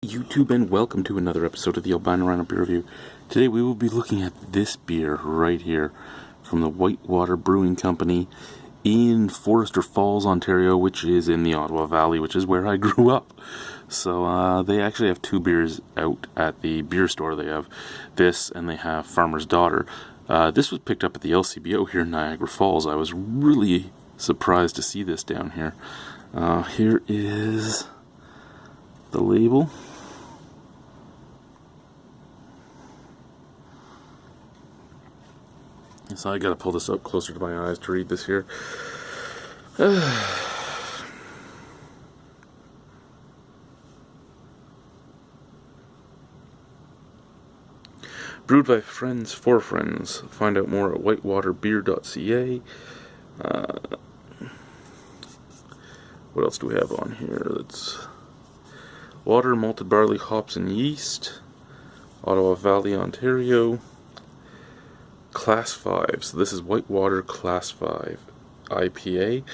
YouTube, and welcome to another episode of the Albino Rhino beer review. Today we will be looking at this beer right here from the Whitewater Brewing Company in Forester Falls, Ontario, which is in the Ottawa Valley, which is where I grew up. So they actually have two beers out at the beer store. They have this and they have Farmer's Daughter. This was picked up at the LCBO here in Niagara Falls. I was really surprised to see this down here. Here is the label. So I gotta pull this up closer to my eyes to read this here. Brewed by friends for friends. Find out more at whitewaterbeer.ca. What else do we have on here? It's water, malted barley, hops, and yeast. Ottawa Valley, Ontario. Class 5. So this is Whitewater Class 5 IPA.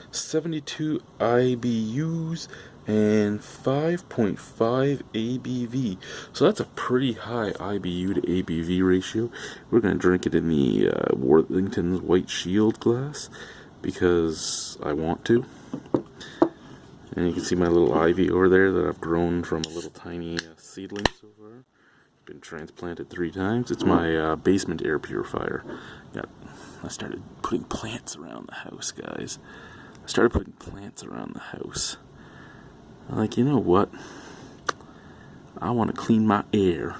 72 IBUs and 5.5 ABV. So that's a pretty high IBU to ABV ratio. We're going to drink it in the Worthington's White Shield glass because I want to. And you can see my little ivy over there that I've grown from a little tiny seedling so far. Been transplanted 3 times. It's my basement air purifier. I started putting plants around the house, guys. I started putting plants around the house. I'm like, you know what? I want to clean my air.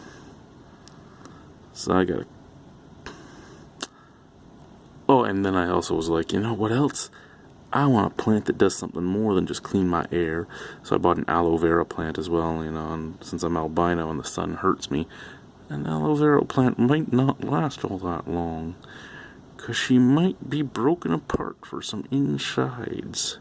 So I gotta... Oh, and then I also was like, you know what else? I want a plant that does something more than just clean my air. So I bought an aloe vera plant as well, you know, and since I'm albino and the sun hurts me, an aloe vera plant might not last all that long, because she might be broken apart for some insides.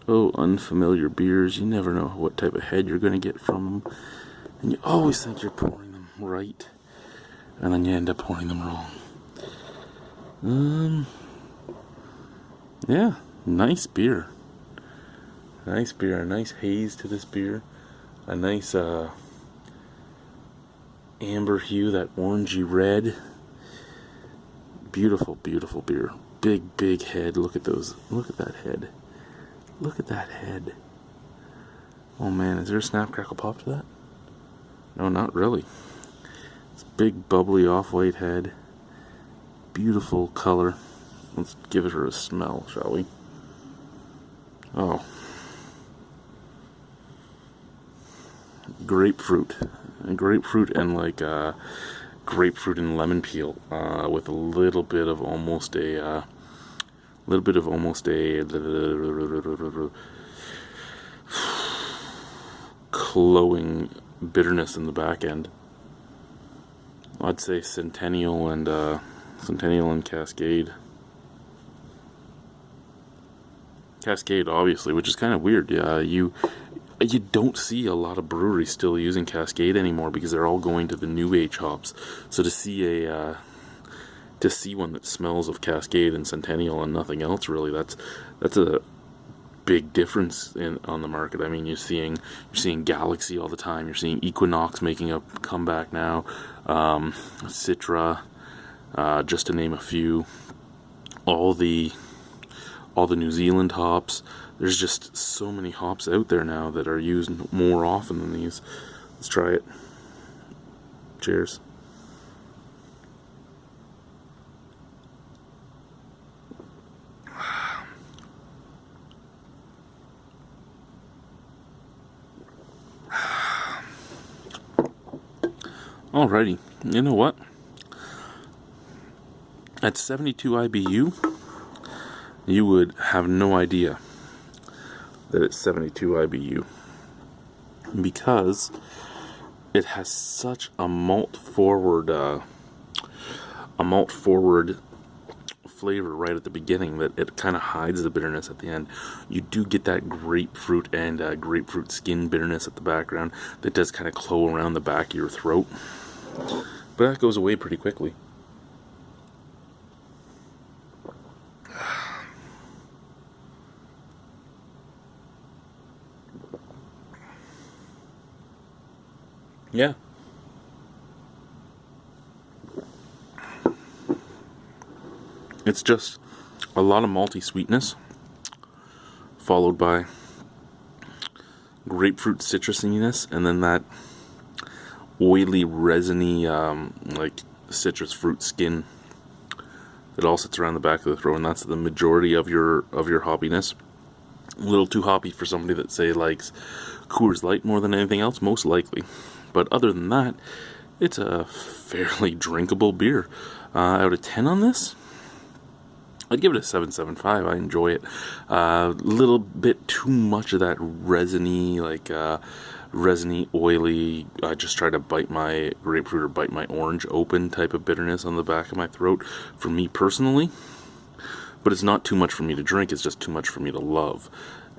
Oh, unfamiliar beers. You never know what type of head you're going to get from them. And you always think you're pouring them right. And then you end up pouring them wrong. Yeah, nice beer. Nice beer. A nice haze to this beer. A nice amber hue, that orangey red. Beautiful, beautiful beer. Big, big head. Look at those. Look at that head. Look at that head. Oh man, is there a snap, crackle, pop to that? No, not really. It's big, bubbly, off-white head. Beautiful color. Let's give it a smell, shall we? Oh. Grapefruit. Grapefruit and like grapefruit and lemon peel with a little bit of almost a cloying bitterness in the back end. I'd say Centennial and Cascade. Cascade, obviously, which is kind of weird. Yeah, you don't see a lot of breweries still using Cascade anymore because they're all going to the new age hops. So to see one that smells of Cascade and Centennial and nothing else, really, that's a big difference on the market. I mean, you're seeing Galaxy all the time. You're seeing Equinox making a comeback now. Citra, just to name a few. All the New Zealand hops. There's just so many hops out there now that are used more often than these. Let's try it. Cheers. Alrighty, you know what? At 72 IBU, you would have no idea that it's 72 IBU because it has such a malt forward flavor right at the beginning that it kind of hides the bitterness at the end. You do get that grapefruit and grapefruit skin bitterness at the background that does kind of clow around the back of your throat. But that goes away pretty quickly. Yeah. It's just a lot of malty sweetness, followed by grapefruit citrusiness, and then that oily, resiny, like citrus fruit skin that all sits around the back of the throat, and that's the majority of your hoppiness. A little too hoppy for somebody that, say, likes Coors Light more than anything else, most likely. But other than that, it's a fairly drinkable beer. Out of 10 on this, I'd give it a 7.75. I enjoy it. A little bit too much of that resiny, resiny, oily, I just try to bite my grapefruit or bite my orange open type of bitterness on the back of my throat for me personally. But it's not too much for me to drink, it's just too much for me to love.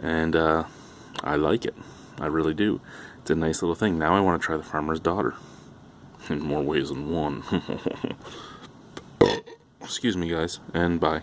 And I like it. I really do. It's a nice little thing. Now I want to try the Farmer's Daughter. In more ways than one. Excuse me, guys, and bye.